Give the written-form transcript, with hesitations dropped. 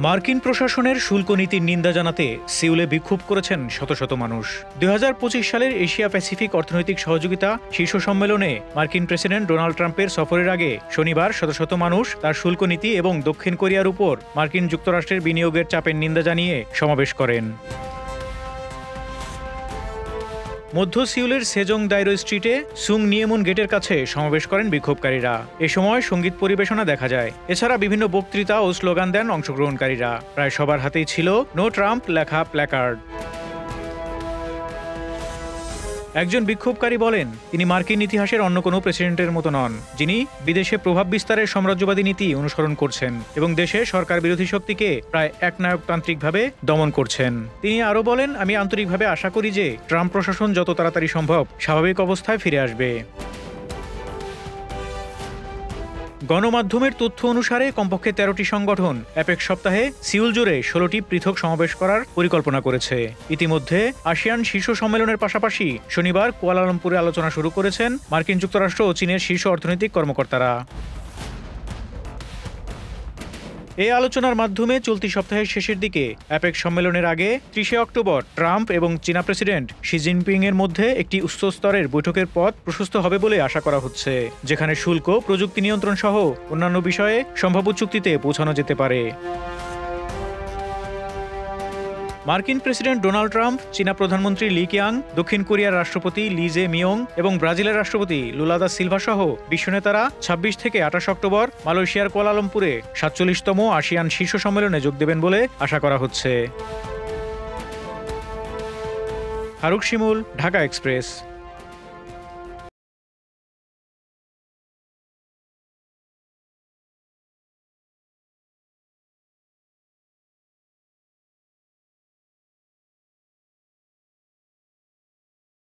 মার্কিন প্রশাসনের শুল্ক নীতির নিন্দা জানাতে সিউলে বিক্ষোভ করেছেন শত শত মানুষ। ২০২৫ সালের এশিয়া প্যাসিফিক অর্থনৈতিক সহযোগিতা শীর্ষ সম্মেলনে মার্কিন প্রেসিডেন্ট ডোনাল্ড ট্রাম্পের সফরের আগে শনিবার শত শত মানুষ তার শুল্ক নীতি এবং দক্ষিণ কোরিয়ার উপর মার্কিন যুক্তরাষ্ট্রের বিনিয়োগের চাপের নিন্দা জানিয়ে সমাবেশ করেন। মধ্য সিউলের সেজং দাইরো স্ট্রিটে সুং নিয়েমুন গেটের কাছে সমাবেশ করেন বিক্ষোভকারীরা। এ সময় সঙ্গীত পরিবেশনা দেখা যায়। এছাড়া বিভিন্ন বক্তৃতা ও স্লোগান দেন অংশগ্রহণকারীরা। প্রায় সবার হাতেই ছিল নো ট্রাম্প লেখা প্ল্যাকার্ড। একজন বিক্ষোভকারী বলেন, তিনি মার্কিন ইতিহাসের অন্য কোনো প্রেসিডেন্টের মতো নন, যিনি বিদেশে প্রভাব বিস্তারের সাম্রাজ্যবাদী নীতি অনুসরণ করছেন এবং দেশে সরকার বিরোধী শক্তিকে প্রায় একনায়কতান্ত্রিকভাবে দমন করছেন। তিনি আরও বলেন, আমি আন্তরিকভাবে আশা করি যে ট্রাম্প প্রশাসন যত তাড়াতাড়ি সম্ভব স্বাভাবিক অবস্থায় ফিরে আসবে। গণমাধ্যমের তথ্য অনুসারে কমপক্ষে ১৩টি সংগঠন অ্যাপেক সপ্তাহে সিউল জুড়ে ১৬টি পৃথক সমাবেশ করার পরিকল্পনা করেছে। ইতিমধ্যে আসিয়ান শীর্ষ সম্মেলনের পাশাপাশি শনিবার কুয়ালালামপুরে আলোচনা শুরু করেছেন মার্কিন যুক্তরাষ্ট্র ও চীনের শীর্ষ অর্থনৈতিক কর্মকর্তারা। এই আলোচনার মাধ্যমে চলতি সপ্তাহের শেষের দিকে অ্যাপেক সম্মেলনের আগে ৩০ অক্টোবর ট্রাম্প এবং চীনা প্রেসিডেন্ট শি জিনপিং এর মধ্যে একটি উচ্চ স্তরের বৈঠকের পথ প্রশস্ত হবে বলে আশা করা হচ্ছে, যেখানে শুল্ক, প্রযুক্তি নিয়ন্ত্রণ সহ অন্যান্য বিষয়ে সম্ভাব্য চুক্তিতে পৌঁছানো যেতে পারে। মার্কিন প্রেসিডেন্ট ডোনাল্ড ট্রাম্প, চীনা প্রধানমন্ত্রী লি কিয়াং, দক্ষিণ কোরিয়ার রাষ্ট্রপতি লি জে মিয়ং এবং ব্রাজিলের রাষ্ট্রপতি লুলা দা সিলভা সহ বিশ্বনেতারা ২৬ থেকে ২৮ অক্টোবর মালয়েশিয়ার কুয়ালালামপুরে ৪৭তম আসিয়ান শীর্ষ সম্মেলনে যোগ দেবেন বলে আশা করা হচ্ছে। ফারুক শিমুল, ঢাকা এক্সপ্রেস।